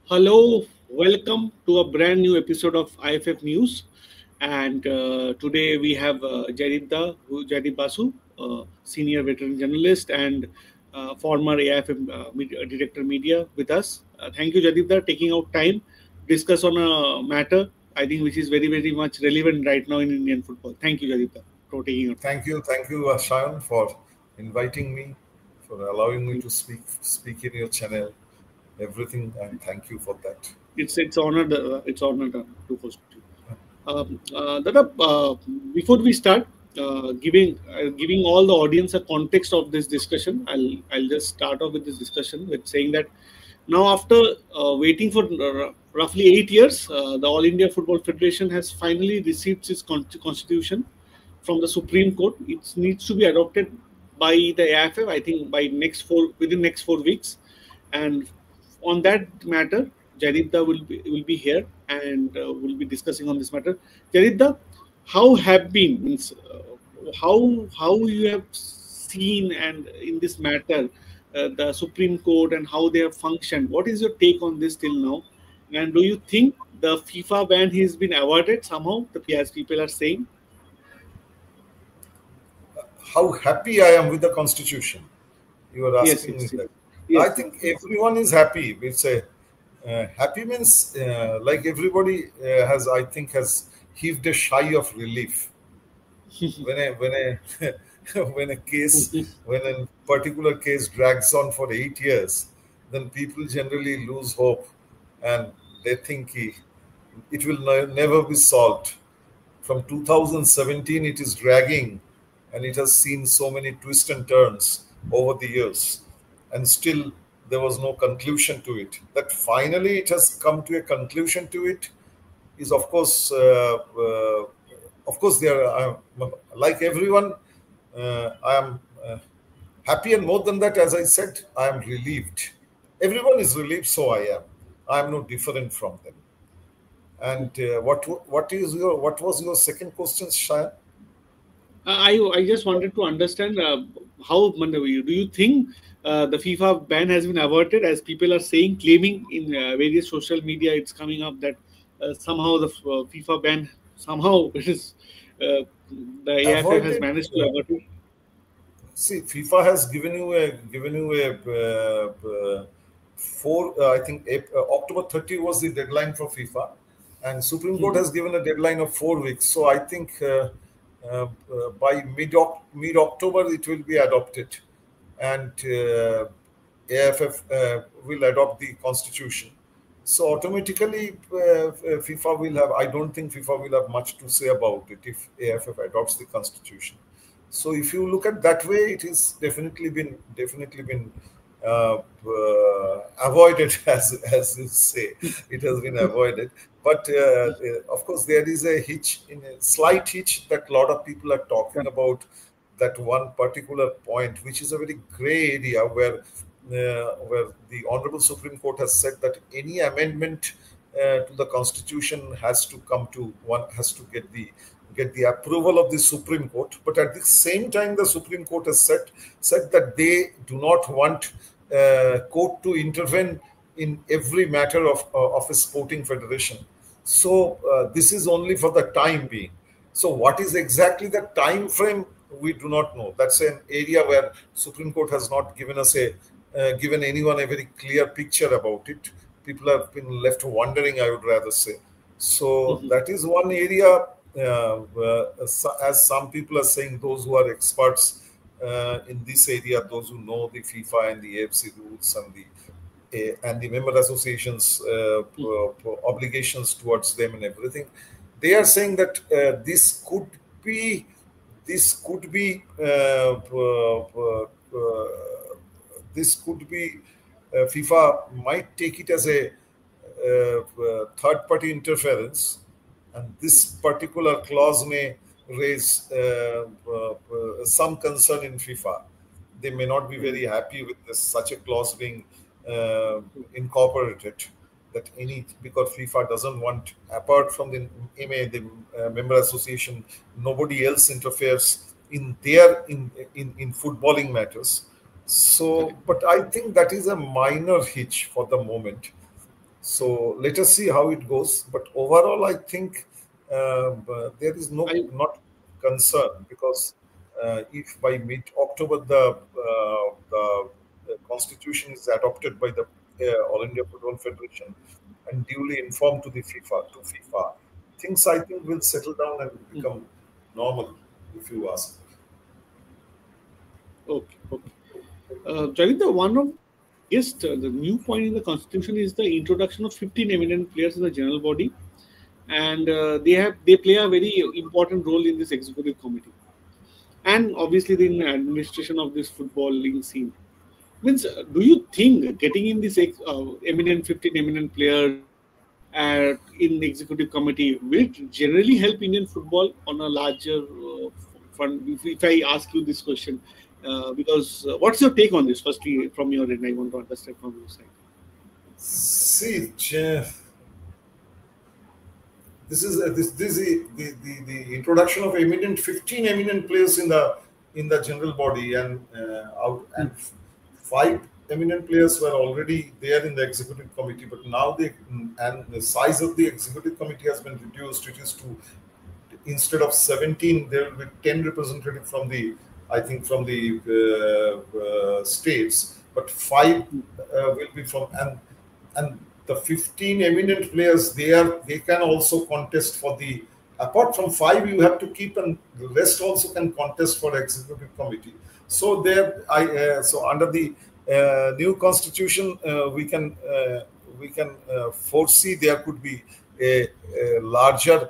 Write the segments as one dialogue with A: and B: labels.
A: Hello, welcome to a brand new episode of IFF News. And today we have Jadid Basu, senior veteran journalist and former AIFF director media with us. Thank you, Jadidda, taking out time discuss on a matter I think which is very, very much relevant right now in Indian football. Thank you, Jadidda, for taking out time.
B: Thank you, Shayan, for inviting me, for allowing me to speak in your channel, everything, and thank you for that.
A: It's honored to host you. Dada, before we start, giving all the audience a context of this discussion, I'll just start off with this discussion with saying that now after waiting for roughly 8 years, the All India Football Federation has finally received its constitution from the Supreme Court. It needs to be adopted by the AIFF, I think, by within next 4 weeks, and on that matter, Jaridda will be here and will be discussing on this matter. Jaridda, how have been means how you have seen and in this matter the Supreme Court and how they have functioned. What is your take on this till now? And do you think the FIFA ban has been avoided somehow? As people are saying.
B: How happy I am with the Constitution. You are
A: Yes,
B: asking me
A: yes,
B: that. I
A: yes,
B: think everyone is happy. It's a happy means like everybody has heaved a sigh of relief when a when a particular case drags on for 8 years, then people generally lose hope and they think it will never be solved. From 2017, it is dragging, and it has seen so many twists and turns over the years, and still there was no conclusion to it. That finally it has come to a conclusion to it is, of course, there. Like everyone, I am happy, and more than that, as I said, I am relieved. Everyone is relieved, so I am. I am no different from them. And what was your second question, Shaya?
A: I just wanted to understand how Mandavi, do you think the FIFA ban has been averted, as people are saying, claiming in various social media, it's coming up that somehow the FIFA ban somehow it is the AIFF has
B: Avoided.
A: managed to avert it.
B: See, FIFA has given you a I think October 30 was the deadline for FIFA, and Supreme Court has given a deadline of 4 weeks. So I think by mid October it will be adopted, and AIFF will adopt the constitution. So automatically, FIFA will have. I don't think FIFA will have much to say about it if AIFF adopts the constitution. So if you look at that way, it is definitely been avoided, as you say. It has been avoided. But of course, there is a slight hitch that a lot of people are talking about. That one particular point, which is a very gray area, where the Honorable Supreme Court has said that any amendment to the Constitution has to get the approval of the Supreme Court. But at the same time, the Supreme Court has said that they do not want court to intervene in every matter of a sporting federation. So this is only for the time being. So what is exactly the time frame? We do not know. That's an area where Supreme Court has not given anyone a very clear picture about it. People have been left wondering, I would rather say. So that is one area, as some people are saying, those who are experts in this area, those who know the FIFA and the AFC rules and the member associations obligations towards them and everything, they are saying that this could be FIFA might take it as a third-party interference, and this particular clause may raise some concern in FIFA. They may not be very happy with such a clause being incorporated. Because FIFA doesn't want, apart from the MA, the member association, nobody else interferes in footballing matters. So, but I think that is a minor hitch for the moment. So let us see how it goes. But overall, I think there is
A: I
B: not concern, because if by mid October the constitution is adopted by the All India Football Federation and duly informed to the FIFA, things I think will settle down and become normal, if you ask me.
A: okay, okay. Javita, one of biggest the new point in the constitution is the introduction of 15 eminent players in the general body, and they play a very important role in this executive committee, and obviously the administration of this footballing scene. Means, do you think getting in this eminent 15 eminent players in the executive committee will generally help Indian football on a larger front? If I ask you this question, because what's your take on this? Firstly, from your end, I want to understand from your side.
B: See, Jeff, this is the introduction of 15 eminent players in the general body, and five eminent players were already there in the executive committee, but now the size of the executive committee has been reduced. It is to, instead of 17, there will be 10 representatives from the, I think, from the states, but five will be from, and the 15 eminent players, they can also contest for the, apart from five you have to keep, and the rest also can contest for executive committee. So there so under the new constitution, we can foresee there could be a larger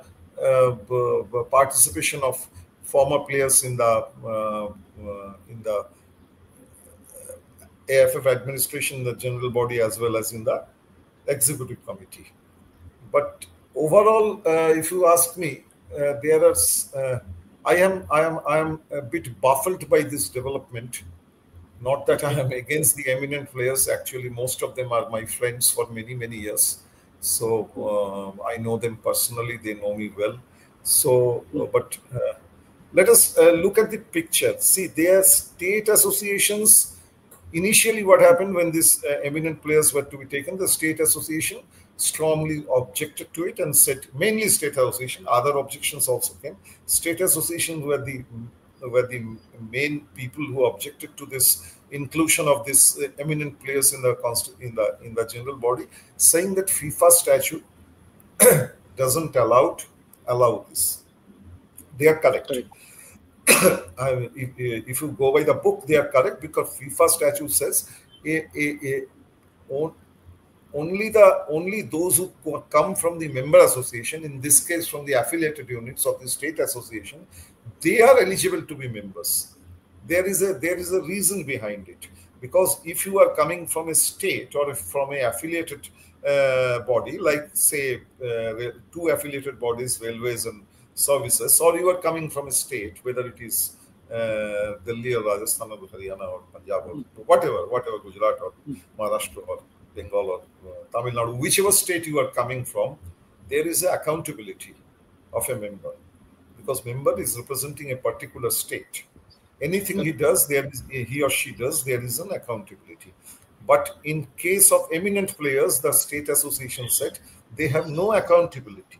B: participation of former players in the AIFF administration, the general body, as well as in the executive committee. But overall, if you ask me, there are. I am a bit baffled by this development. Not that I
A: Okay.
B: am against the eminent players. Actually, most of them are my friends for many years. So I know them personally. They know me well. So, but let us look at the picture. See, their state associations. Initially, what happened when these eminent players were to be taken, the state association strongly objected to it and said, mainly state association, other objections also came. State association were the main people who objected to this inclusion of this eminent players in in the general body, saying that FIFA statute doesn't allow this. They are correct.
A: Correct.
B: If you go by the book, they are correct, because FIFA statute says on- only those who come from the member association, in this case from the affiliated units of the state association, they are eligible to be members. There is a reason behind it, because if you are coming from a state or from a affiliated body, like say two affiliated bodies, railways and services, or you are coming from a state, whether it is Delhi or Rajasthan or Haryana or Punjab or whatever, Gujarat or Maharashtra or Bengal or Tamil Nadu, whichever state you are coming from, there is an accountability of a member, because member is representing a particular state. Anything he or she does, there is an accountability. But in case of eminent players, the state association said they have no accountability.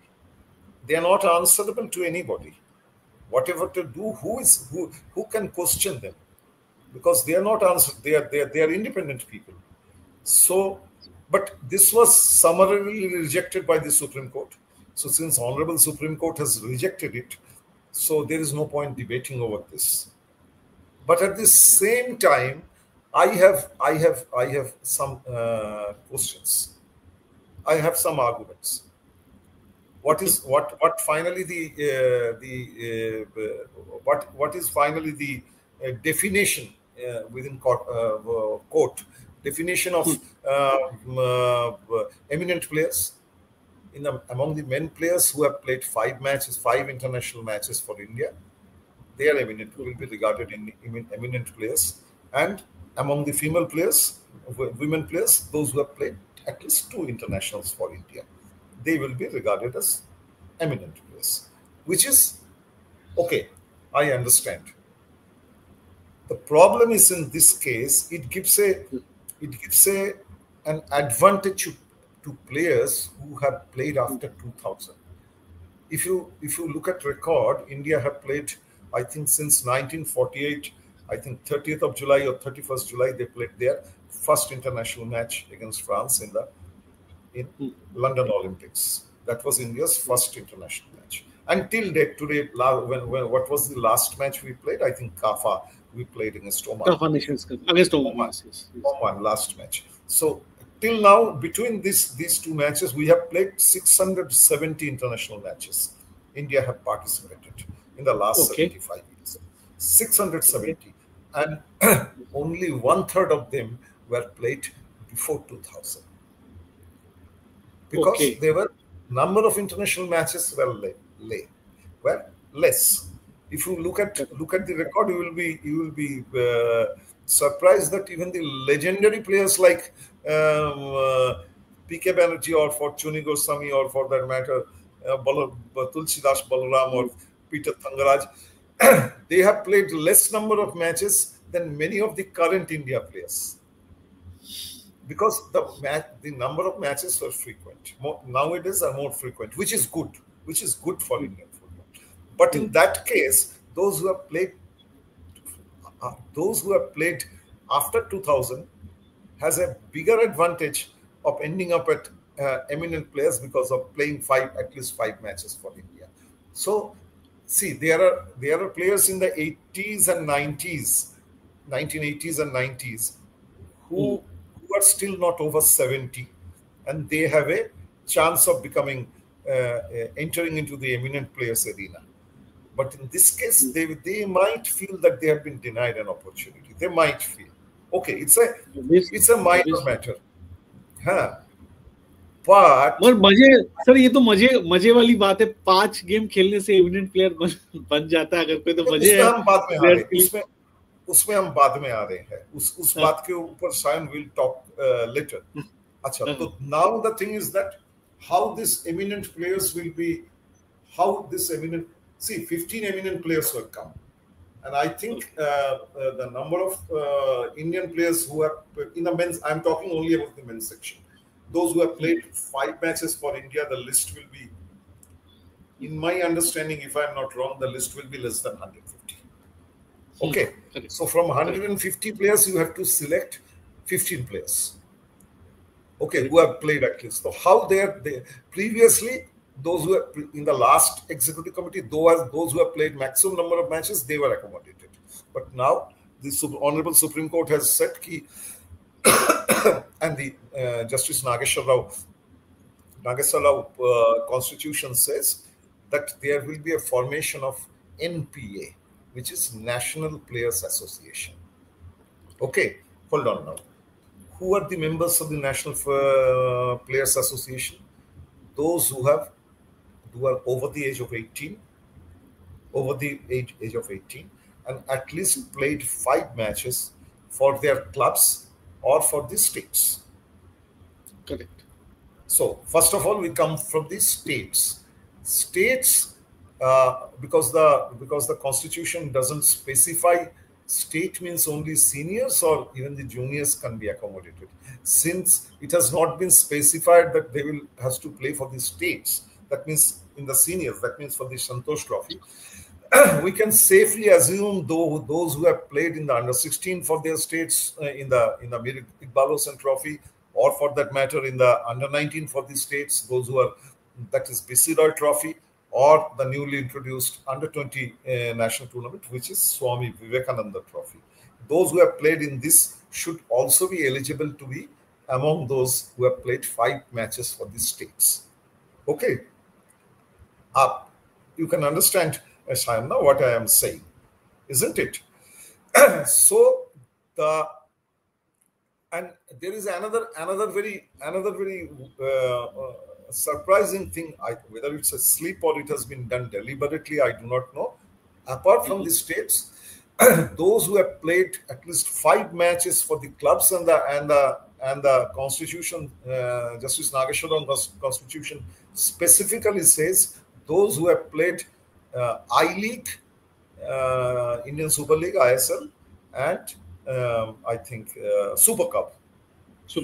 B: They are not answerable to anybody. Whatever to do, who can question them? Because they are not answered. They are independent people. So, but this was summarily rejected by the Supreme Court. So, since Honorable Supreme Court has rejected it, so there is no point debating over this. But at the same time, I have some questions. I have some arguments.
A: Okay.
B: What finally what is finally the definition within court definition of eminent players among the men players who have played 5 international matches for India. They are eminent, will be regarded in eminent players. And among the female players, women players, those who have played at least 2 internationals for India, they will be regarded as eminent players, which is okay. I understand. The problem is, in this case, it gives an advantage to players who have played after 2000. If you look at record, India have played, I think, since 1948. I think 30th of July or 31st July they played their first international match against France in London Olympics. That was India's first international match. Until date today, when what was the last match we played? I think Kafa we played against Oman.
A: Kafa Nations Cup against Oman. Yes.
B: Oman last match. So till now, between these two matches, we have played 670 international matches. India have participated in the last 75 years. 670. And only 1/3 of them were played before 2000. Because there were number of international matches were less. If you look at the record, you will be surprised that even the legendary players like P.K. Banerjee or for Chuni Goswami or for that matter Tulsidas Balaram or Peter Thangaraj, they have played less number of matches than many of the current India players. Because the number of matches were frequent. Nowadays are more frequent, which is good for Indian football. But in that case, those who have played after 2000 has a bigger advantage of ending up at eminent players because of playing at least five matches for India. So, see, there are players in the 80s and 90s, 1980s and 90s, who are still not over 70, and they have a chance of becoming entering into the eminent players arena. But in this case, they might feel that they have been denied an opportunity. They might feel, okay, it's a minor matter. हाँ,
A: और sir ये तो मजे वाली बात है, 5 game खेलने से एमिनेंट प्लेयर बन जाता है अगर कोई, तो मजे है।
B: उसमें हम बाद में आ रहे हैं, उस बात के ऊपर शायद विल टॉक लेटर। अच्छा, तो now the thing is that how this eminent players will be, how this eminent, see 15 eminent players will come, and I think the number of Indian players who have in the men's, I'm talking only about the men's section, those who have played 5 matches for India, the list will be, in my understanding, if I'm not wrong, the list will be less than 150. Okay, so from 150 players, you have to select 15 players. Okay, who have played at least. So how they previously, those who are in the last executive committee, those who have played maximum number of matches, they were accommodated. But now the Honorable Supreme Court has said and the Justice Nageswar Rao Constitution says that there will be a formation of NPA, which is National Players Association. Okay, hold on now. Who are the members of the National Players Association? Those who are over the age of 18, and at least played 5 matches for their clubs or for the states.
A: Correct.
B: So first of all, we come from the states. States, because the Constitution doesn't specify state means only seniors or even the juniors can be accommodated. Since it has not been specified that they has to play for the states, that means in the seniors, that means for the Santosh Trophy, we can safely assume those who have played in the under-16 for their states in the Mir Iqbal Hossain Trophy, or for that matter in the under-19 for the states, those who are, that is BC Roy Trophy, or the newly introduced under-20 national tournament, which is Swami Vivekananda Trophy. Those who have played in this should also be eligible to be among those who have played 5 matches for the states. Okay. You can understand, Shayana, what I am saying, isn't it? So and there is another very surprising thing. Whether it's a slip or it has been done deliberately, I do not know. Apart from the states, those who have played at least 5 matches for the clubs and the Constitution, Justice Nageswaran Constitution specifically says those who have played I-League, Indian Super League, ISL, and I think Super Cup. So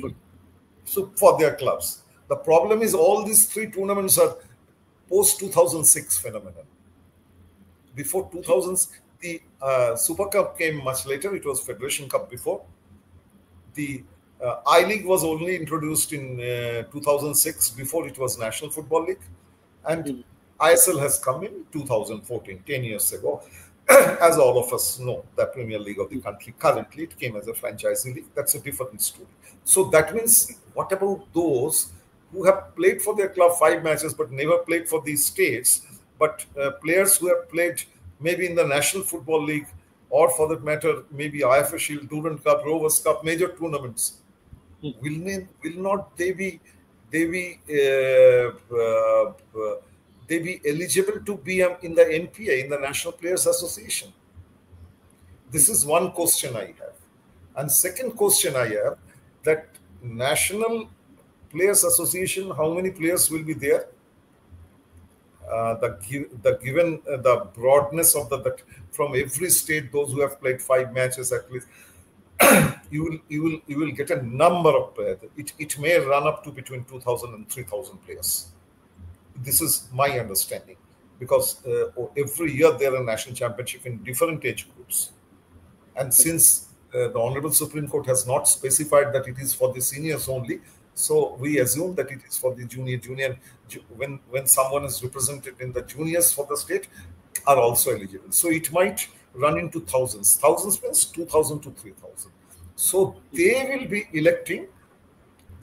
B: for their clubs, The problem is all these three tournaments are post-2006 phenomenon. Before 2000s, the Super Cup came much later. It was Federation Cup before. The I-League was only introduced in 2006. Before it was National Football League. And ISL has come in 2014, 10 years ago. As all of us know, the Premier League of the country, currently it came as a franchisee league. That's a different story. So that means, what about those who have played for their club 5 matches but never played for these states, but players who have played maybe in the National Football League, or for that matter, maybe AIFF Shield, Durand Cup, Rovers Cup, major tournaments, will not they be eligible to be in the NPA, in the National Players Association? This is one question I have. And second question I have, that National Players Association, how many players will be there? The broadness of that from every state, those who have played 5 matches at least, you will get a number of players. It may run up to between 2,000 and 3,000 players. This is my understanding, because every year there are national championship in different age groups. And since the Honorable Supreme Court has not specified that it is for the seniors only, so we assume that it is for the junior. When someone is represented in the juniors for the state, are also eligible. So it might run into thousands. Thousands means 2,000 to 3,000. So they will be electing.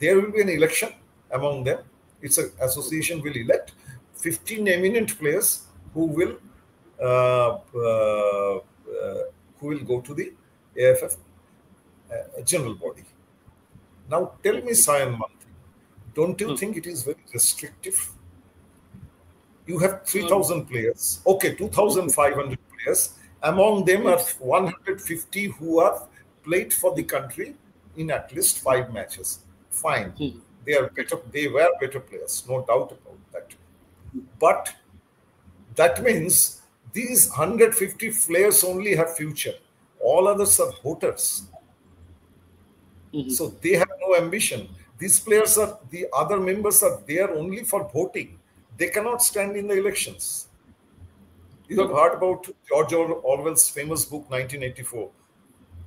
B: There will be an election among them. It's an association will elect 15 eminent players who will go to the AIFF general body. Now tell me, Sayan, one thing. Don't you think it is very restrictive? You have 3,000 players. Okay, 2,500 players. Among them are 150 who have played for the country in at least 5 matches. Fine. They are better. They were better players, no doubt about that. But that means these 150 players only have future. All others are voters. So they have no ambition. These players are, the other members are there only for voting. They cannot stand in the elections. You have heard about George Orwell's famous book 1984,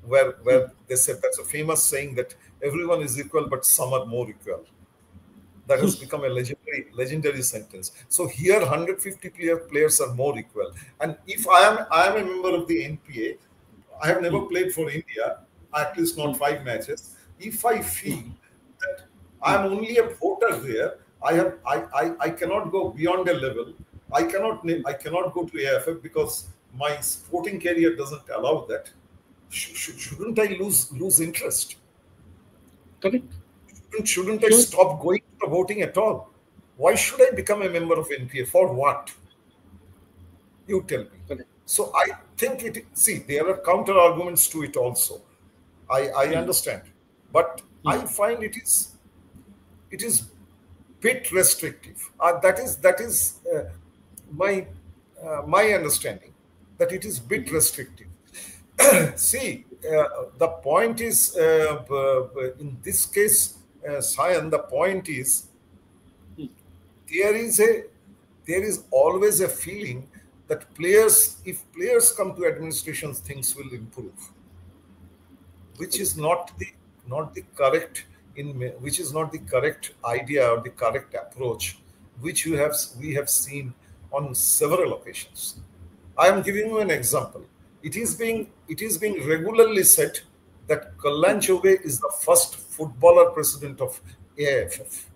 B: where they said, that's a famous saying, that everyone is equal, but some are more equal. That has become a legendary sentence. So here 150 players are more equal. And if I am a member of the NPA, I have never played for India, at least not 5 matches. If I feel that I am only a voter there, I cannot go beyond a level. I cannot go to AIFF because my sporting career doesn't allow that. Shouldn't I lose interest?
A: Correct.
B: Shouldn't I stop going to the voting at all? Why should I become a member of NPA? For what? You tell me.
A: Correct.
B: So I think there are counter arguments to it also. I understand, but I find it is bit restrictive. That is my understanding, that it is bit restrictive. See, the point is, in this case, Sayan, the point is, there is always a feeling that if players come to administration, things will improve, which is not the correct idea or the correct approach, which we have seen on several occasions. I am giving you an example. It is being regularly said that Kalyan Choube is the first footballer president of AIFF.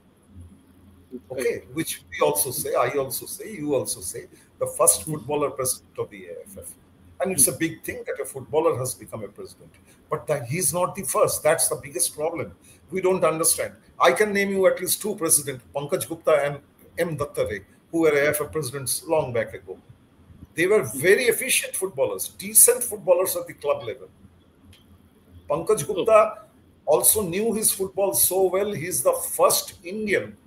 B: Okay, which we also say, I also say, you also say, the first footballer president of the AIFF. And it's a big thing that a footballer has become a president. But he's not the first. That's the biggest problem. We don't understand. I can name you at least 2 presidents, Pankaj Gupta and M. Dattare, who were AIFF presidents long back ago. They were very efficient footballers, decent footballers at the club level. Pankaj Gupta also knew his football so well. He's the first Indian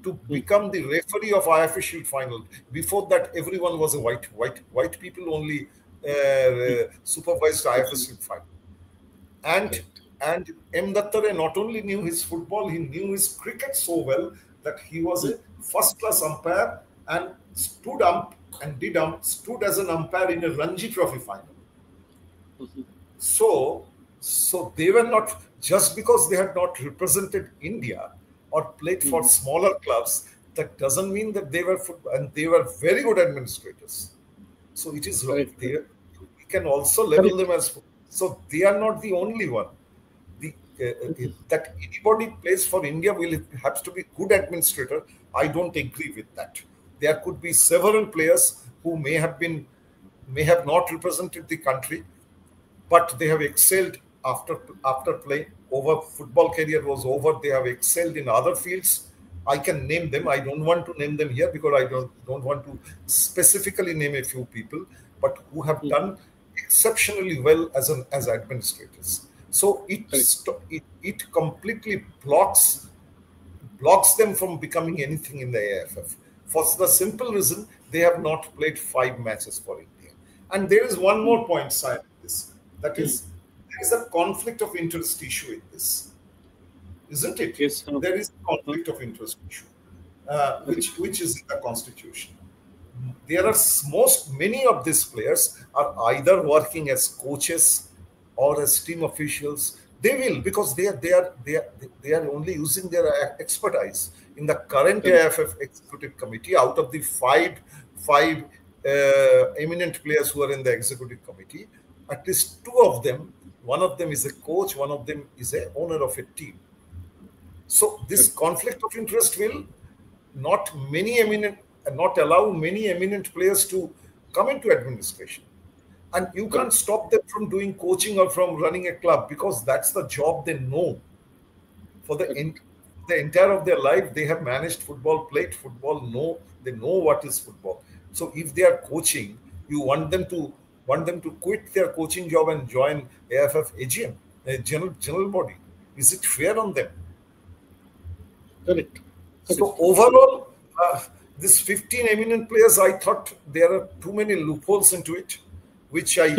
B: to become the referee of AIFF Shield final. Before that, everyone was a white people only supervised AIFF Shield final. And M. Dattare not only knew his football, he knew his cricket so well that he was a first-class umpire and stood as an umpire in a Ranji Trophy final. So they were not, just because they had not represented India or played for smaller clubs, that doesn't mean that they were and they were very good administrators. So it is right. We can also label them as, so they are not the only one. That anybody plays for India will have to be good administrator. I don't agree with that. There could be several players who may have not represented the country, but they have excelled after playing. Football career was over. They have excelled in other fields. I can name them. I don't want to name them here because I don't want to specifically name a few people, but who have done exceptionally well as administrators. So it completely blocks them from becoming anything in the AIFF. For the simple reason, they have not played 5 matches for India. And there is one more point side of this. That is, there is a conflict of interest issue in this. Isn't it?
A: Yes.
B: There is a conflict of interest issue, which is in the constitution. There are many of these players are either working as coaches or as team officials. They will, because they are only using their expertise. In the current AIFF executive committee, out of the five eminent players who are in the executive committee, at least 2 of them, one of them is a coach, one of them is a owner of a team. So this conflict of interest will not allow many eminent players to come into administration. And you can't stop them from doing coaching or from running a club, because that's the job they know. For the entire of their life, they have managed football, played football, they know what is football. So if they are coaching, you want them to quit their coaching job and join AIFF AGM, a general body. Is it fair on them?
A: Correct.
B: So overall, this 15 eminent players, I thought there are too many loopholes into it, which I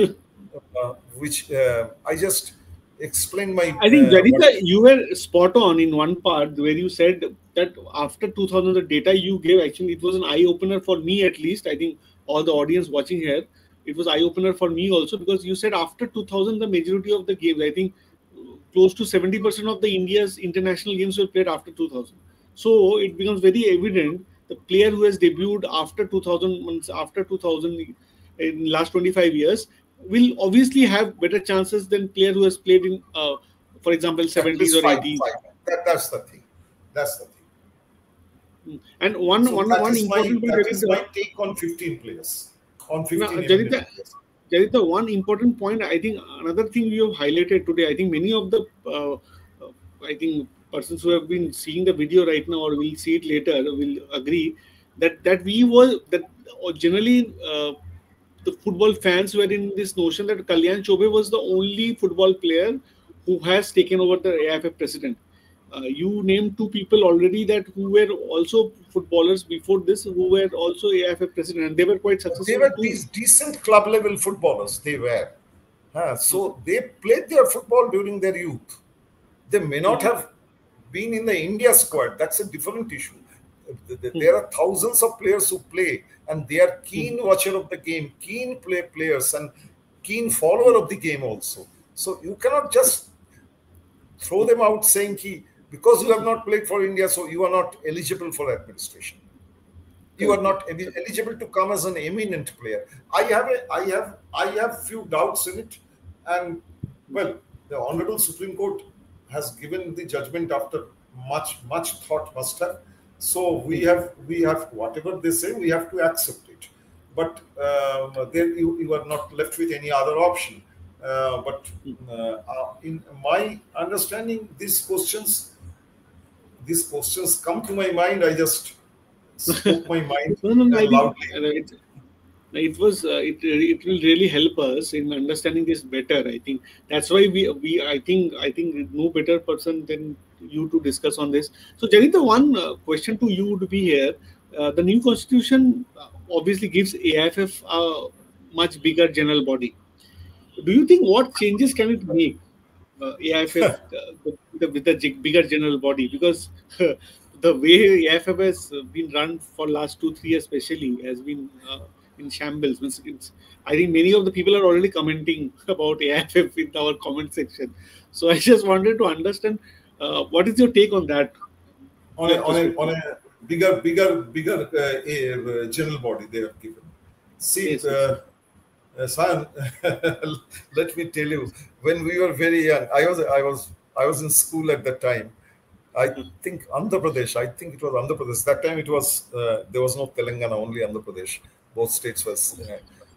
B: just explained my.
A: I think Jaditha, you were spot on in one part where you said that after 2000, the data you gave, actually it was an eye opener for me, at least. I think all the audience watching here, it was eye opener for me also, because you said after 2000, the majority of the games, I think close to 70% of the India's international games were played after 2000. So it becomes very evident the player who has debuted after 2000 in last 25 years will obviously have better chances than player who has played in, for example, 70s or 80s.
B: That's the thing.
A: And one important point.
B: That is my take on 15 players. On 15 players.
A: Jaditha, one important point, I think another thing you have highlighted today, I think many of the persons who have been seeing the video right now or will see it later will agree that generally the football fans were in this notion that Kalyan Chobe was the only football player who has taken over the AIFF president. You named 2 people already that who were also footballers before this, who were also AIFF president, and they were quite successful.
B: They were these decent club level footballers. They were. So they played their football during their youth. They may not have been in the India squad. That's a different issue. There are thousands of players who play, and they are keen watcher of the game, keen players, and keen follower of the game also. So you cannot just throw them out saying, because you have not played for India, so you are not eligible for administration. You are not eligible to come as an eminent player. I have few doubts in it, and well, the Honorable Supreme Court has given the judgment after much thought must have. So we have whatever they say, we have to accept it. But then you are not left with any other option. But in my understanding, these questions come to my mind. I just spoke my mind loudly.
A: It will really help us in understanding this better. I think that's why I think no better person than you to discuss on this. So Jaditha, one question to you would be here. The new constitution obviously gives AIFF a much bigger general body. Do you think what changes can it make AIFF with a bigger general body? Because the way AIFF has been run for last 2 3 years, especially, has been in shambles. I think many of the people are already commenting about AIFF in our comment section. So I just wanted to understand what is your take on that, your
B: On
A: perspective.
B: a bigger general body they have given. See,
A: Yes, yes.
B: Sayan, let me tell you, when we were very young, I was in school at that time. I think Andhra Pradesh. I think it was Andhra Pradesh. That time it was there was no Telangana, only Andhra Pradesh. Both states was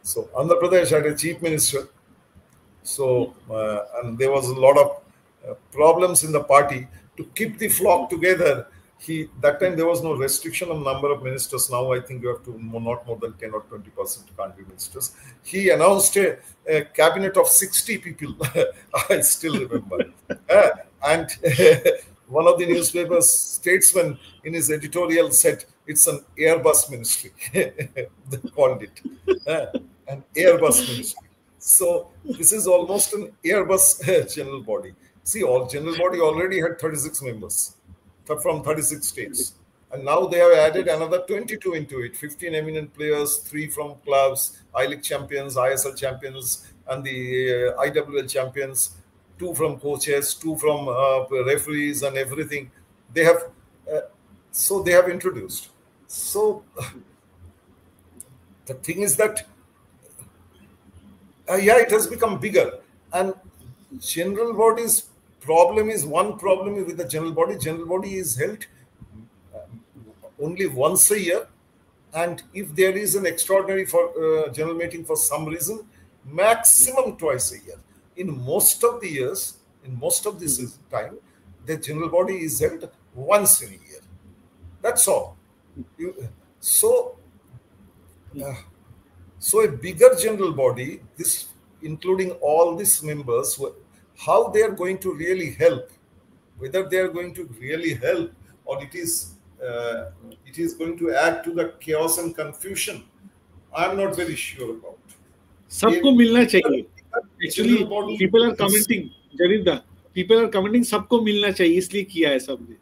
B: so Andhra Pradesh had a chief minister. So and there was a lot of problems in the party to keep the flock together. He that time there was no restriction on number of ministers. Now I think you have to not more than 10 or 20% can't be ministers. He announced a cabinet of 60 people. I still remember. And one of the newspaper statesmen in his editorial said it's an Airbus ministry. They called it an Airbus ministry. So this is almost an Airbus general body. See, all general body already had 36 members from 36 states. And now they have added another 22 into it, 15 eminent players, 3 from clubs, I-League champions, ISL champions, and the IWL champions, 2 from coaches, 2 from referees and everything. They have, so they have introduced. So the thing is that, yeah, it has become bigger. And general body's problem is one problem with the general body. General body is held only once a year, and if there is an extraordinary for general meeting for some reason, maximum twice a year. In most of the years, in most of this time, the general body is held once in a year. That's all. So a bigger general body, this including all these members, how they are going to really help, whether they are going to really help or it is going to add to the chaos and confusion, I'm not very sure about.
A: सबको मिलना चाहिए.
B: General
A: Actually,
B: body
A: people are
B: is,
A: commenting. Jarinda, people are commenting. सबको मिलना चाहिए इसलिए किया है सबने.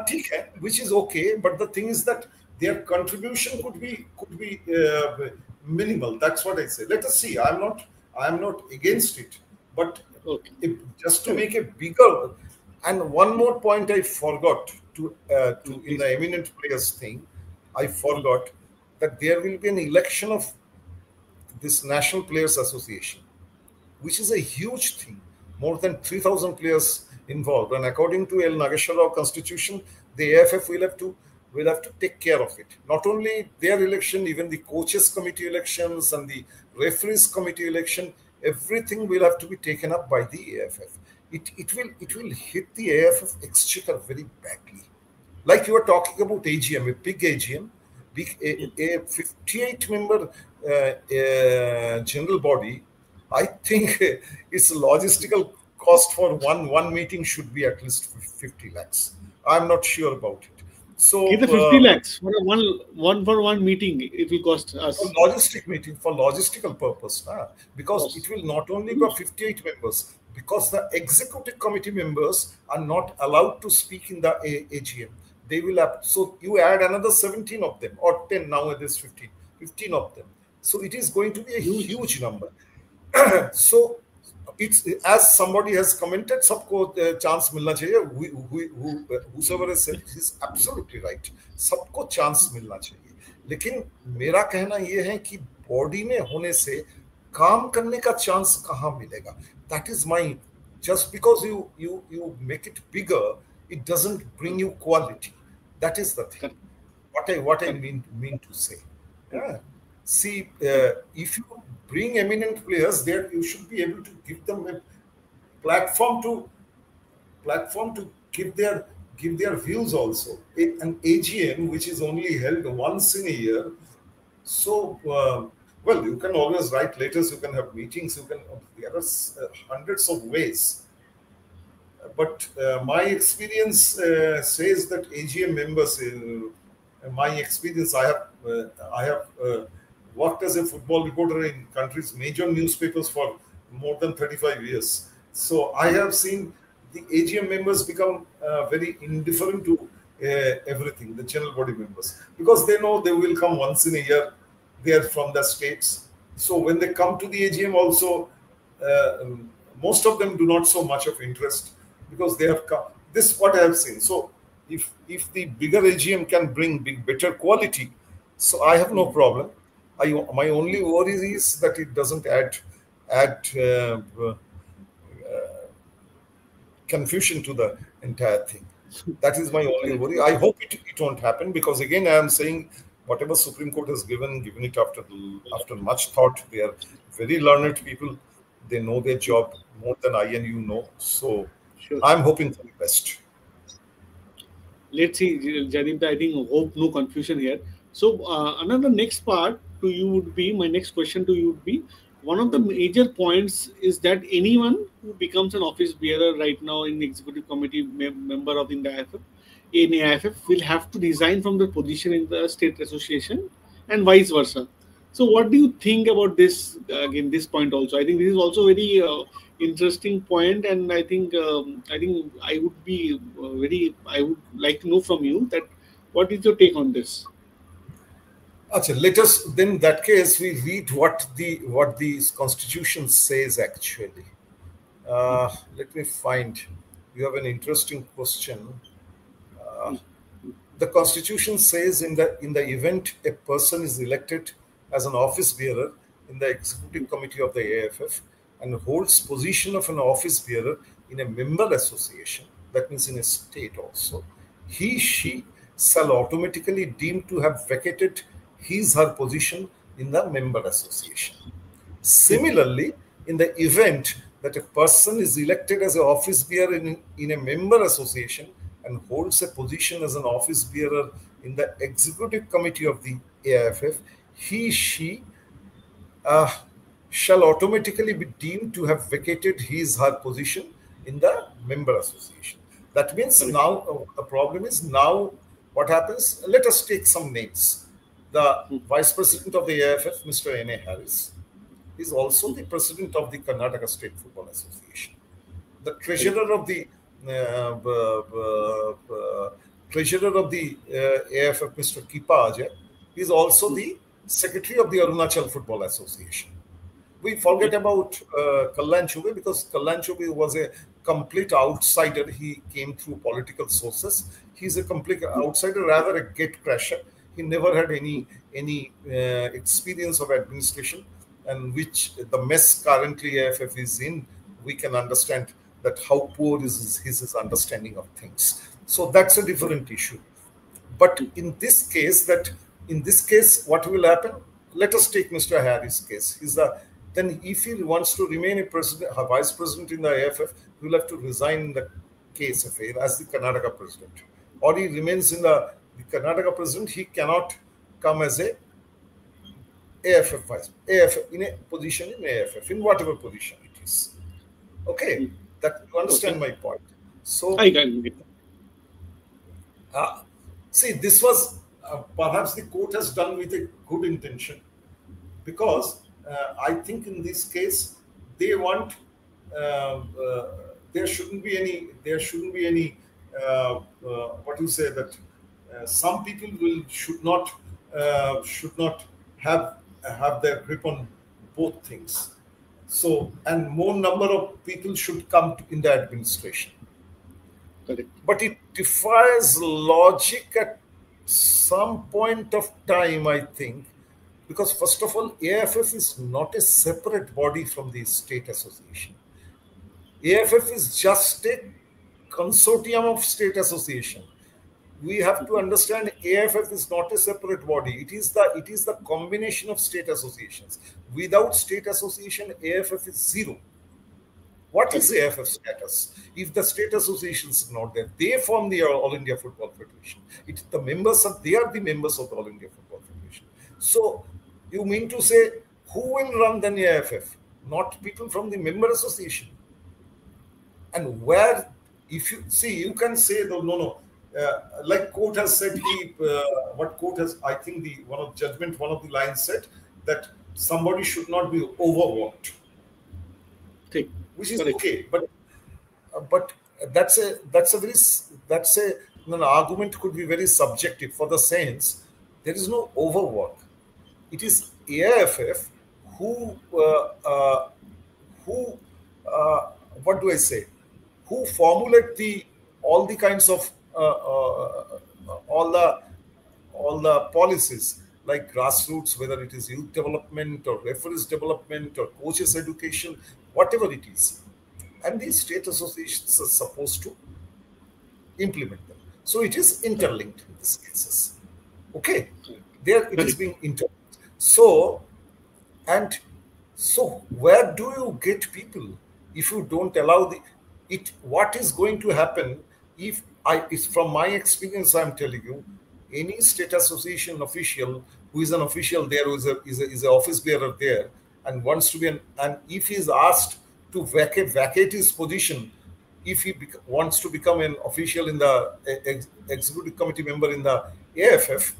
B: ठीक है, which is okay, but the thing is that their contribution could be minimal. That's what I say. Let us see. I'm not against it, but
A: Okay.
B: just to make it bigger. And one more point I forgot to in the eminent players thing, I forgot that there will be an election of this National Players Association, which is a huge thing. More than 3,000 players involved, and according to El Nageshwar Rao Constitution, the AIFF will have to take care of it. Not only their election, even the coaches committee elections and the referees committee election, everything will have to be taken up by the AIFF. It will hit the AIFF exchequer very badly. Like you were talking about AGM, a big AGM, a 58-member general body. I think its logistical cost for one meeting should be at least 50 lakhs. I'm not sure about it. So
A: 50 lakhs for one meeting, it will cost us.
B: For logistic meeting, for logistical purpose, because it will not only be 58 members, because the executive committee members are not allowed to speak in the AGM. They will have, so you add another 17 of them, or 10, nowadays 15 of them. So it is going to be a huge number. So it's, as somebody has commented, सबको chance मिलना चाहिए. Whosoever has said is absolutely right. सबको chance मिलना चाहिए. लेकिन मेरा कहना ये है कि बॉडी में होने से काम करने का chance कहाँ मिलेगा? That is my, just because you make it bigger, it doesn't bring you quality. That is the thing. What I mean to say. Yeah. See, if you bring eminent players there, you should be able to give them a platform to give their views also. An AGM which is only held once in a year. So, well, you can always write letters, you can have meetings, there are hundreds of ways. But my experience says that AGM members, my experience, I have worked as a football reporter in country's major newspapers for more than 35 years. So I have seen the AGM members become very indifferent to everything, the general body members, because they know they will come once in a year. They are from the states. So when they come to the AGM also, most of them do not show much of interest because they have come. This is what I have seen. So if the bigger AGM can bring better quality, so I have no problem. My only worry is that it doesn't add confusion to the entire thing. That is my only worry. I hope it won't happen, because again I am saying whatever Supreme Court has given it after much thought. They are very learned people. They know their job more than I and you know. So
A: Sure.
B: I'm hoping for the best.
A: Let's see, Jadinta, I think hope no confusion here. So another next part to you would be, my next question to you would be, one of the major points is that anyone who becomes an office bearer right now in the executive committee member of in the AIFF, in AIFF will have to resign from their position in the state association and vice versa. So what do you think about this, again, this point also? I think this is also very interesting point, and I think I would be I would like to know from you that what is your take on this?
B: Achha, let us then, in that case, we read what the constitution says actually. Let me find. You have an interesting question. The constitution says in the event a person is elected as an office bearer in the executive committee of the AIFF and holds position of an office bearer in a member association, that means in a state also, she shall automatically deemed to have vacated her position in the member association. Similarly, in the event that a person is elected as an office bearer in a member association and holds a position as an office bearer in the executive committee of the AIFF, she shall automatically be deemed to have vacated her position in the member association. That means now the problem is, now what happens? Let us take some names. The vice president of the AIFF, Mr. N.A. Harris, is also the president of the Karnataka State Football Association. The treasurer of the AIFF, Mr. Kipa Ajay, is also the secretary of the Arunachal Football Association. We forget about Kalyan Chube, because Kalyan Chube was a complete outsider. He came through political sources. He's a complete outsider, rather a gatecrasher. He never had any experience of administration, and which the mess currently AIFF is in, we can understand that how poor is his understanding of things. So that's a different issue. But in this case, what will happen? Let us take Mr. Harris' case. Then if he wants to remain a vice president in the AIFF, he will have to resign in the KSFA as the Karnataka president. Or he remains in the Karnataka president, he cannot come as a AIFF in a position in AIFF, in whatever position it is. Okay, that you understand my point. So
A: I can get
B: see, this was perhaps the court has done with a good intention, because I think in this case they want there shouldn't be any what you say, that some people should not have their grip on both things. So, and more number of people should come in the administration.
A: correct.
B: But it defies logic at some point of time, I think, because first of all, AIFF is not a separate body from the state association. AIFF is just a consortium of state association. We have to understand AIFF is not a separate body. It is the combination of state associations. Without state association, AIFF is zero. What is AIFF status? If the state associations are not there, they form the All India Football Federation. They are the members of the All India Football Federation. So you mean to say, who will run the AIFF? Not people from the member association. And where, if you see, you can say, no. Like court has said, what court has, I think one of the lines said that somebody should not be overworked, which is okay, but that's a an argument could be very subjective for the sense there is no overwork. It is AIFF who, who, what do I say, who formulate the all the kinds of all the policies like grassroots, whether it is youth development or referees development or coaches education, whatever it is, and these state associations are supposed to implement them. So it is interlinked in these cases. Okay, there it is being interlinked. So, and so where do you get people if you don't allow the it? What is going to happen if I? It's from my experience. I'm telling you, any state association official who is an official there, who is a office bearer there, and wants to be and if he is asked to vacate his position, if he wants to become an official in the executive committee member in the AIFF,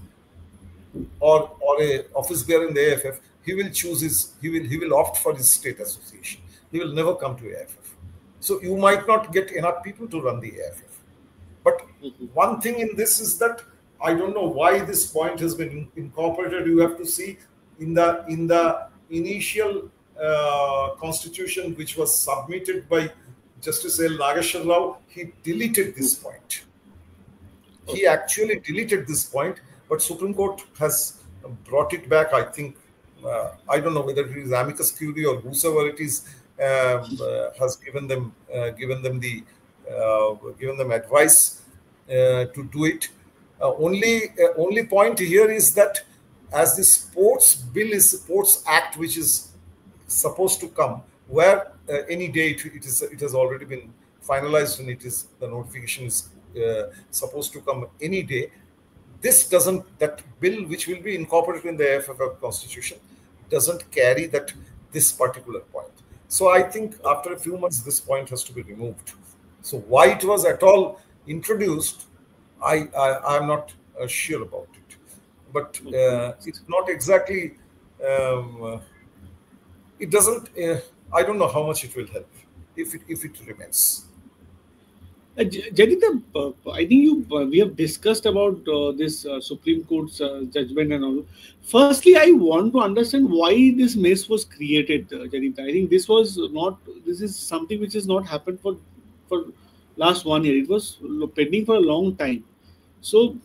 B: or a office bearer in the AIFF, he will choose he will opt for his state association. He will never come to AIFF. So you might not get enough people to run the AIFF. But one thing in this is that I don't know why this point has been incorporated. You have to see in the initial constitution which was submitted by Justice L. Nageshwar Rao, he deleted this point. He actually deleted this point, but Supreme Court has brought it back. I think I don't know whether it is amicus curiae or whosoever it is has given them advice to do it. Only point here is that as the sports act, which is supposed to come, where any day it has already been finalized and the notification is supposed to come any day. That bill which will be incorporated in the AIFF constitution doesn't carry this particular point. So I think after a few months this point has to be removed. So why it was at all introduced, I'm not sure about it. But it's not exactly. It doesn't. I don't know how much it will help if it remains.
A: Jadita, I think we have discussed about this Supreme Court's judgment and all. Firstly, I want to understand why this mess was created, Jadita. I think this is something which has not happened for last 1 year. It was pending for a long time. So,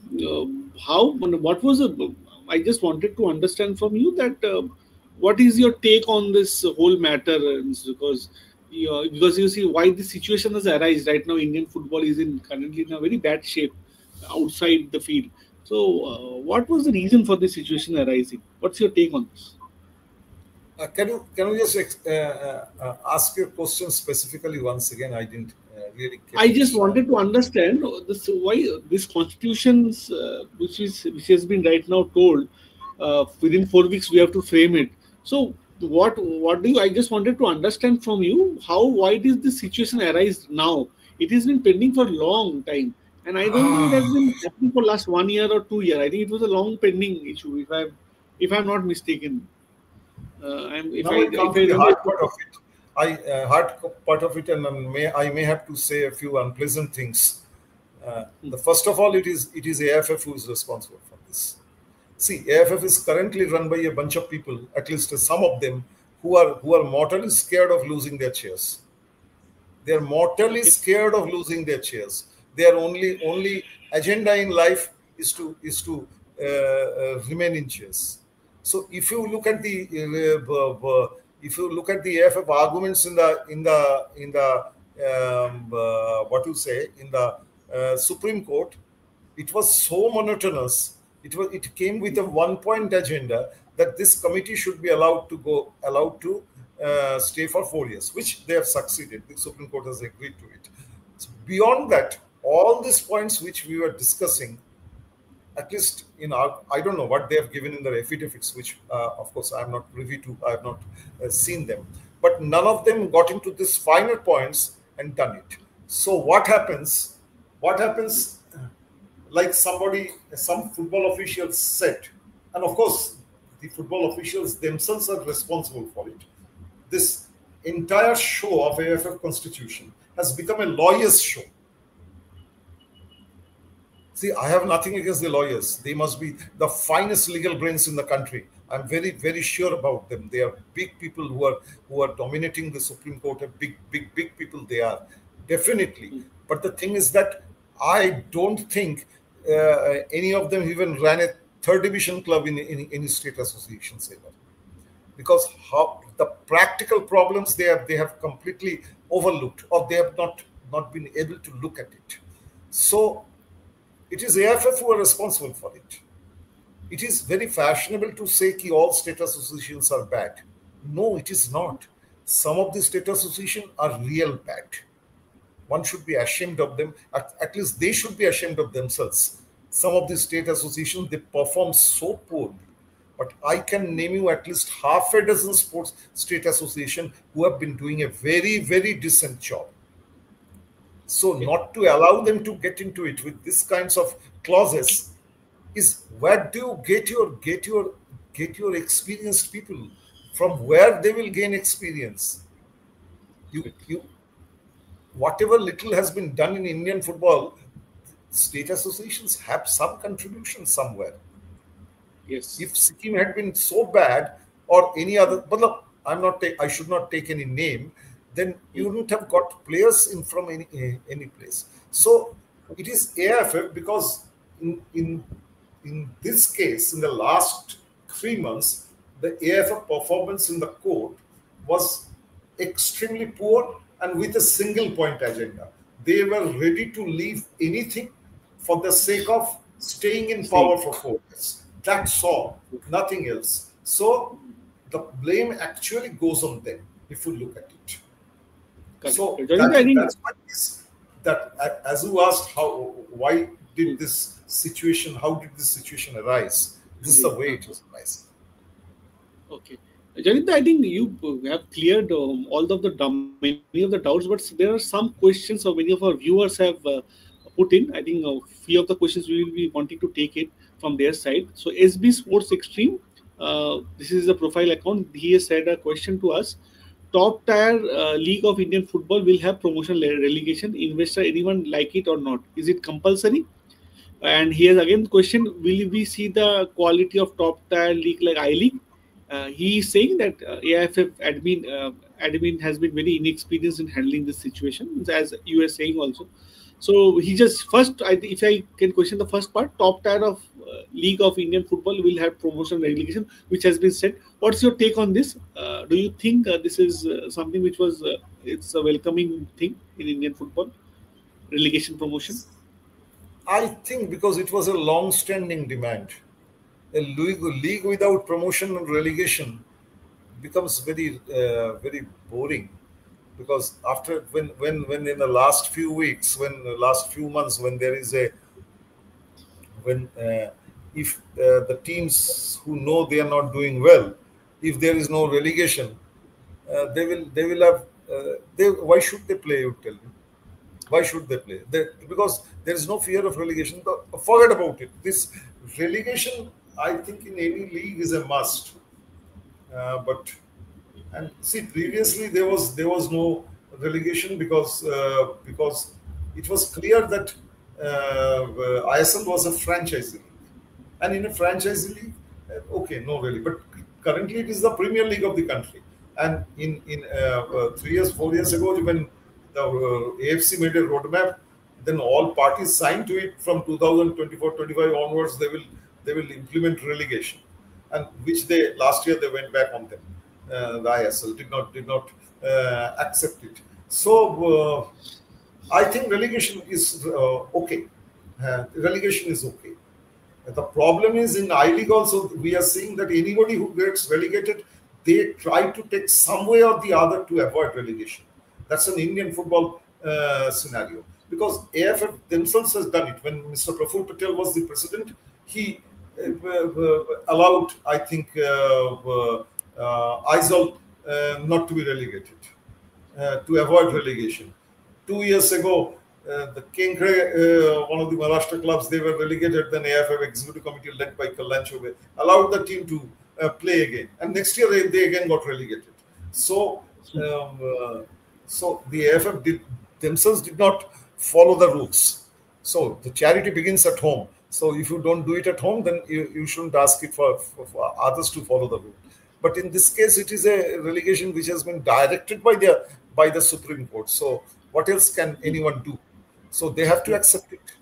A: I just wanted to understand from you that what is your take on this whole matter? Because you see why this situation has arisen right now. Indian football is currently in a very bad shape outside the field. So, what was the reason for this situation arising? What's your take on this?
B: Can you just ask your question specifically once again? I didn't really.
A: I just wanted to understand why this constitutions, which has been right now told within 4 weeks we have to frame it. So what do you? I just wanted to understand from you why did this situation arise now? It has been pending for a long time, and I don't think it has been happening for last 1 year or 2 years. I think it was a long pending issue, if I'm not mistaken.
B: Hard part of it, and I may have to say a few unpleasant things. First of all, it is AIFF who is responsible for this. See, AIFF is currently run by a bunch of people, at least some of them, who are mortally scared of losing their chairs. They are mortally scared of losing their chairs. Their only agenda in life is to remain in chairs. So if you look at the AIFF arguments in the Supreme Court, it was so monotonous. It came with a one-point agenda that this committee should be allowed to stay for 4 years, which they have succeeded. The Supreme Court has agreed to it. So beyond that, all these points which we were discussing, at least I don't know what they have given in their affidavits, which of course I am not privy to. I have not seen them, but none of them got into these finer points and done it. So what happens? Like some football officials said, and of course the football officials themselves are responsible for it. This entire show of AIFF constitution has become a lawyer's show. See, I have nothing against the lawyers. They must be the finest legal brains in the country. I'm very, very sure about them. They are big people who are dominating the Supreme Court. Big people they are, definitely. But the thing is that I don't think any of them even ran a third division club in any state associations ever, because how the practical problems they have completely overlooked, or they have not been able to look at it. So it is AIFF who are responsible for it. It is very fashionable to say that all state associations are bad. No, it is not. Some of the state associations are real bad. One should be ashamed of them. At least they should be ashamed of themselves. Some of the state associations, they perform so poorly. But I can name you at least half a dozen sports state associations who have been doing a very, very decent job. So not to allow them to get into it with this kinds of clauses is, where do you get your experienced people from? Where they will gain experience? You whatever little has been done in Indian football, state associations have some contribution somewhere.
A: Yes.
B: If Sikkim had been so bad, or any other, but look, I should not take any name, then you wouldn't have got players in from any place. So it is AIFF, because in this case, in the last 3 months, the AIFF performance in the court was extremely poor and with a single point agenda. They were ready to leave anything for the sake of staying in power for 4 years. That's all, nothing else. So the blame actually goes on them if you look at it. So that's what is that. As you asked, why did this situation? How did this situation arise? This is the way it was arising.
A: Okay, Janita, I think you have cleared all of many of the doubts, but there are some questions, or many of our viewers have put in. I think a few of the questions we will be wanting to take it from their side. So SB Sports Extreme, this is a profile account. He has said a question to us. Top tier league of Indian football will have promotion relegation. Investor, anyone like it or not? Is it compulsory? And he has again question: will we see the quality of top tier league like I League? He is saying that AIFF admin has been very inexperienced in handling this situation, as you were saying also. So he just first, if I can question the first part, top tier of League of Indian football will have promotion relegation, which has been said. What's your take on this? Do you think this is something which was it's a welcoming thing in Indian football, relegation promotion?
B: I think because it was a long-standing demand. A league without promotion and relegation becomes very boring, because after when in the last few weeks, last few months, when there is if the teams who know they are not doing well, if there is no relegation, they will have why should they play? You tell me. Why should they play? Because there is no fear of relegation. Forget about it. This relegation, I think, in any league is a must. And see, previously there was no relegation because it was clear that ISL was a franchise league, and in a franchise league, okay, no really. But currently it is the Premier League of the country, and in 4 years ago, when the AFC made a roadmap, then all parties signed to it. From 2024-25 onwards, they will implement relegation, and which last year they went back on them. The ISL did not accept it. So I think relegation is okay. Relegation is okay. The problem is in I-League also, we are seeing that anybody who gets relegated, they try to take some way or the other to avoid relegation. That's an Indian football scenario, because AIFF themselves has done it. When Mr. Praful Patel was the president, he allowed, I think, ISL not to be relegated, to avoid relegation. 2 years ago, the Kengre, one of the Maharashtra clubs, they were relegated. Then AIFF executive committee led by Kalyan Chobe allowed the team to play again, and next year they again got relegated. So the AIFF themselves did not follow the rules. So the charity begins at home. So if you don't do it at home, then you shouldn't ask it for others to follow the rule. But in this case, it is a relegation which has been directed by the Supreme Court. So what else can anyone do? So they have to accept it.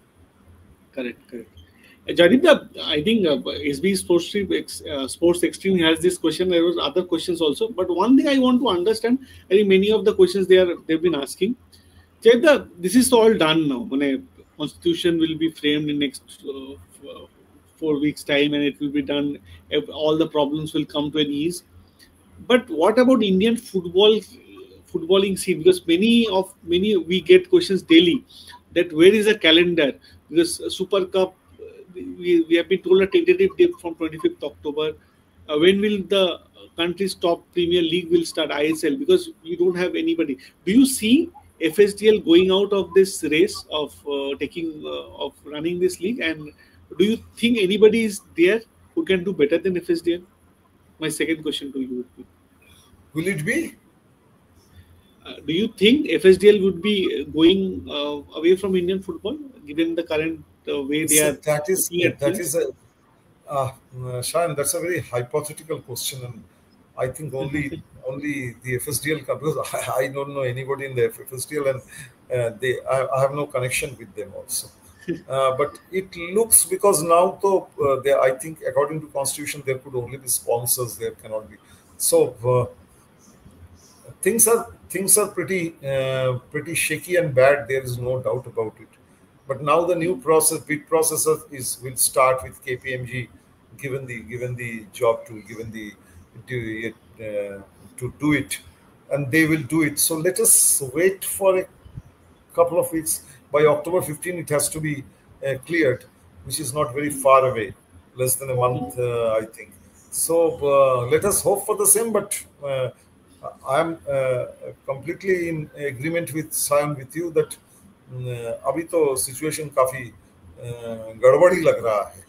A: Correct, correct. Janita, I think SB Sports Extreme has this question. There was other questions also, but one thing I want to understand. I think many of the questions they've been asking. Chaitya, this is all done now. Constitution will be framed in next 4 weeks time, and it will be done. All the problems will come to an ease. But what about Indian footballing scene? Because many we get questions daily that where is the calendar? Because Super Cup, we have been told a tentative date from 25th October. When will the country's top Premier League will start, ISL? Because we don't have anybody. Do you see FSDL going out of this race of of running this league? And do you think anybody is there who can do better than FSDL? My second question to you would be:
B: Will it be?
A: do you think FSDL would be going away from Indian football, given the current way they
B: So
A: are
B: that is
A: looking at
B: that
A: things?
B: is a Shayan, that's a very hypothetical question, and I think only the FSDL because I don't know anybody in the FSDL, and I have no connection with them also. But it looks because now though I think according to constitution there could only be sponsors, there cannot be. So things are pretty shaky and bad. There is no doubt about it. But now the new bid process will start with KPMG, given the job to to do it, and they will do it. So let us wait for a couple of weeks. By October 15, it has to be cleared, which is not very far away, less than a month, I think. So let us hope for the same. But I am completely in agreement with Sayan, with you, that अभी तो situation काफी गड़बड़ी लग रहा है,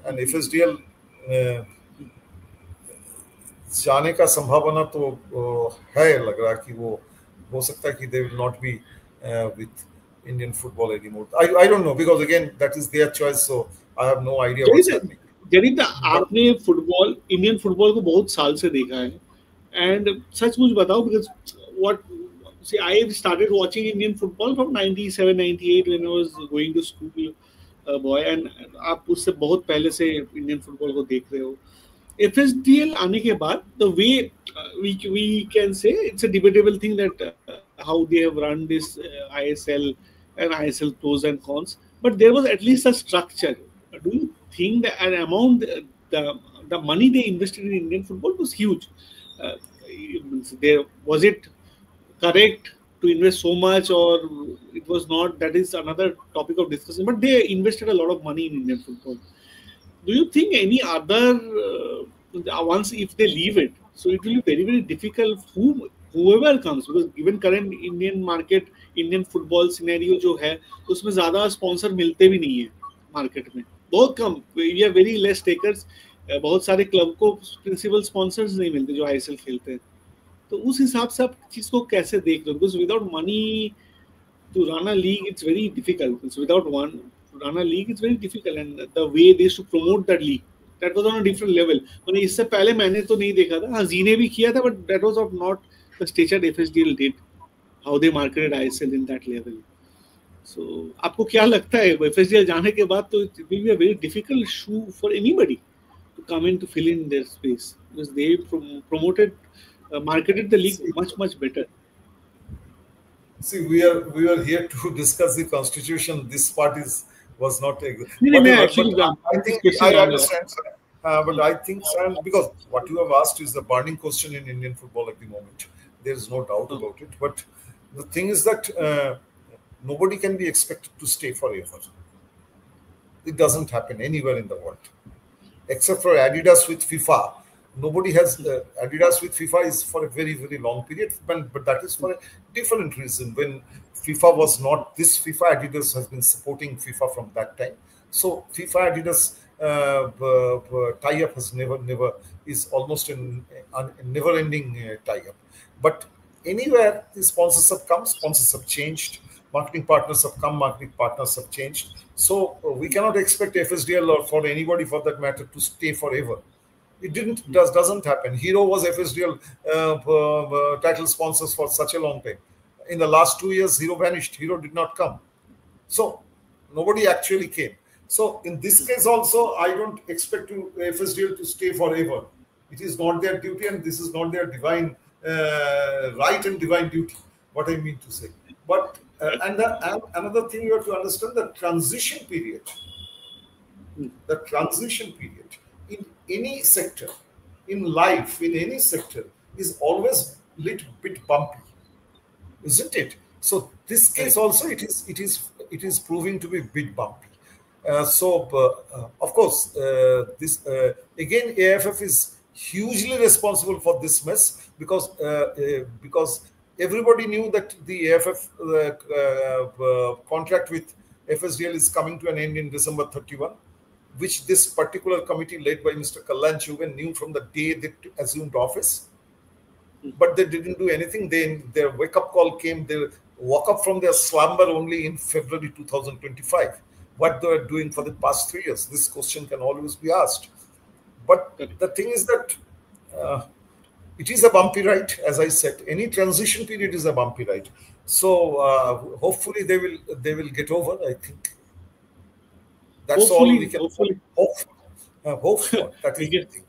B: and FSDL जाने का संभावना तो है, लग रहा है कि वो हो सकता है कि they will not be with Indian football anymore. I don't know, because again that is their choice, so I have no idea what's happening.
A: Janita,
B: But
A: आपने इंडियन फुटबॉल को बहुत साल से देखा है, एंड सच मुझ बताओ, because what see, I started watching Indian football from 97, 98 when I was going to school, boy, and आप उससे बहुत पहले से इंडियन फुटबॉल को देख रहे हो. FSDL आने के बाद, the way we can say it's a debatable thing that how they have run this ISL and ISL pros and cons, but there was at least a structure. Do you think that an amount, the money they invested in Indian football was huge? There was it correct to invest so much, or it was not? That is another topic of discussion. But they invested a lot of money in Indian football. Do you think any other once if they leave it, so it will be very very difficult whoever comes, because given current Indian market, Indian football scenario जो है, उसमें ज़्यादा sponsor मिलते भी नहीं है market में, बहुत कम. We are very less takers. बहुत सारे क्लब को प्रिंसिपल स्पॉन्सर्स नहीं मिलते जो ISL खेलते हैं. तो उस हिसाब से आप चीज को कैसे देख रहे हो? Because without money to run a league it's very difficult. Without one to run a league it's very difficult, and the way they to promote that league, that was on a different level. मैंने इससे पहले मैंने तो नहीं देखा था. हाँ, जी ने भी किया था, but that was not the stature FSDL did, how they marketed ISL in that level. So आपको क्या लगता है, FSDL जाने के बाद तो it will be a very difficult shoe for anybody to come in to fill in their space, because they marketed the league much better.
B: See, we are here to discuss the constitution. This part was not a good.
A: Actually,
B: I think I understand, but I think, because what you have asked is the burning question in Indian football at the moment. There is no doubt about it. But the thing is that nobody can be expected to stay forever. It doesn't happen anywhere in the world, except for Adidas with FIFA. Nobody has Adidas with FIFA is for a very very long period, but that is for a different reason. When FIFA was not this FIFA, Adidas has been supporting FIFA from that time. So FIFA Adidas tie-up has never is almost a never-ending tie-up. But anywhere the sponsors have come, sponsors have changed. Marketing partners have come, marketing partners have changed. So we cannot expect FSDL or for anybody for that matter to stay forever. It doesn't happen. Hero was FSDL title sponsors for such a long time. In the last 2 years, Hero vanished. Hero did not come. So nobody actually came. So in this case also, I don't expect FSDL to stay forever. It is not their duty, and this is not their divine right and divine duty, what I mean to say. But and another thing you have to understand, the transition period. The transition period in any sector, in life, in any sector, is always a little bit bumpy, isn't it? So this case also, it is proving to be a bit bumpy. Of course, this again, AIFF is hugely responsible for this mess, because everybody knew that the AIFF contract with FSDL is coming to an end in December 31, which this particular committee led by Mr. Kallan Chugan knew from the day they assumed office. But they didn't do anything. Then their wake-up call came. They woke up from their slumber only in February 2025. What they were doing for the past 3 years? This question can always be asked. But the thing is that it is a bumpy ride, as I said. Any transition period is a bumpy ride. So hopefully they will get over, I think. That's all we can hope for. That is the thing.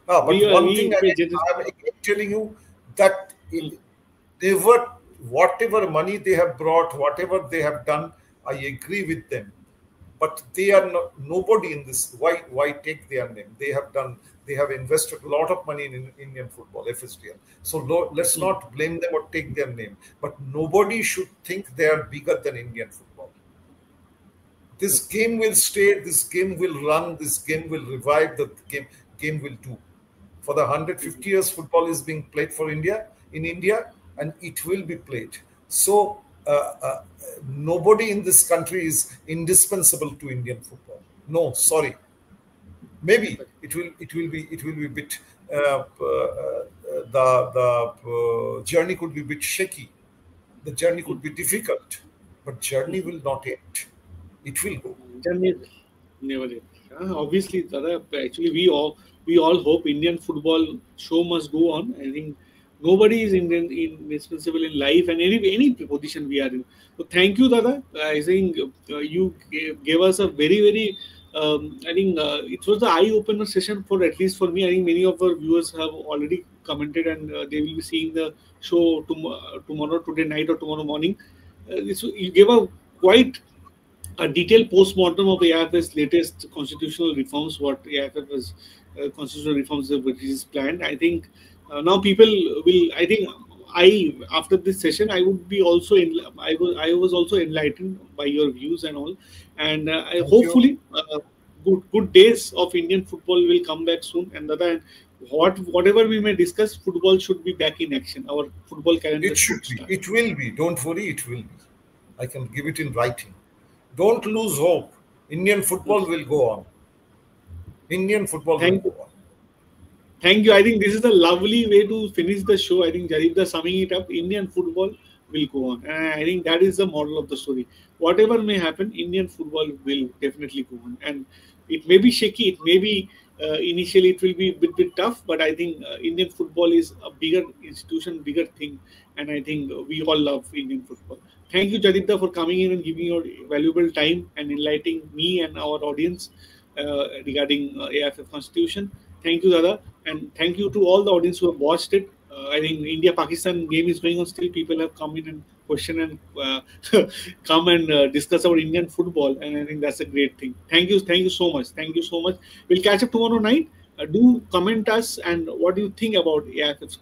B: But one thing I'm again telling you, that whatever money they have brought, whatever they have done, I agree with them. But they are nobody in this. Why take their name? They have invested a lot of money in Indian football, FSDL. So let's not blame them or take their name. But nobody should think they are bigger than Indian football. This game will stay, this game will run, this game will revive, the game will do. For the 150 years, football is being played in India, and it will be played. So nobody in this country is indispensable to Indian football. No, sorry. Maybe it will be a bit. The journey could be a bit shaky. The journey could be difficult, but journey will not end. It will go.
A: Journey never end. Obviously, Dada, actually, we all hope Indian football show must go on. I think nobody is indispensable in life and any position we are in. So thank you, Dada. I think you gave us a very I think it was the eye-opener session, for at least for me. I think many of our viewers have already commented, and they will be seeing the show tomorrow, today night or tomorrow morning. You gave a detailed post-mortem of AIF's latest constitutional reforms, what AIF was constitutional reforms which is planned. I think now people will. I think after this session, I would be also I was also enlightened by your views and all, and hopefully good days of Indian football will come back soon. And whatever we may discuss, football should be back in action. Our football calendar.
B: It should be. It will be. Don't worry. It will be. I can give it in writing. Don't lose hope. Indian football will go on. Indian football will go on.
A: Thank you. I think this is a lovely way to finish the show. I think Jaribda summing it up, Indian football will go on. And I think that is the moral of the story. Whatever may happen, Indian football will definitely go on. And it may be shaky. It may be, initially it will be a bit tough. But I think Indian football is a bigger institution, bigger thing. And I think we all love Indian football. Thank you, Jaribda, for coming in and giving your valuable time and enlightening me and our audience regarding AIFF Constitution. Thank you, Dada. And thank you to all the audience who have watched it. I think India-Pakistan game is going on still. People have come in and question and come and discuss about Indian football. And I think that's a great thing. Thank you so much. Thank you so much. We'll catch up tomorrow night. Do comment us and what do you think about AIF's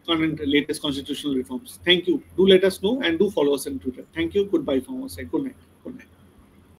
A: latest constitutional reforms. Thank you. Do let us know and do follow us on Twitter. Thank you. Goodbye from our side. Good night. Good night.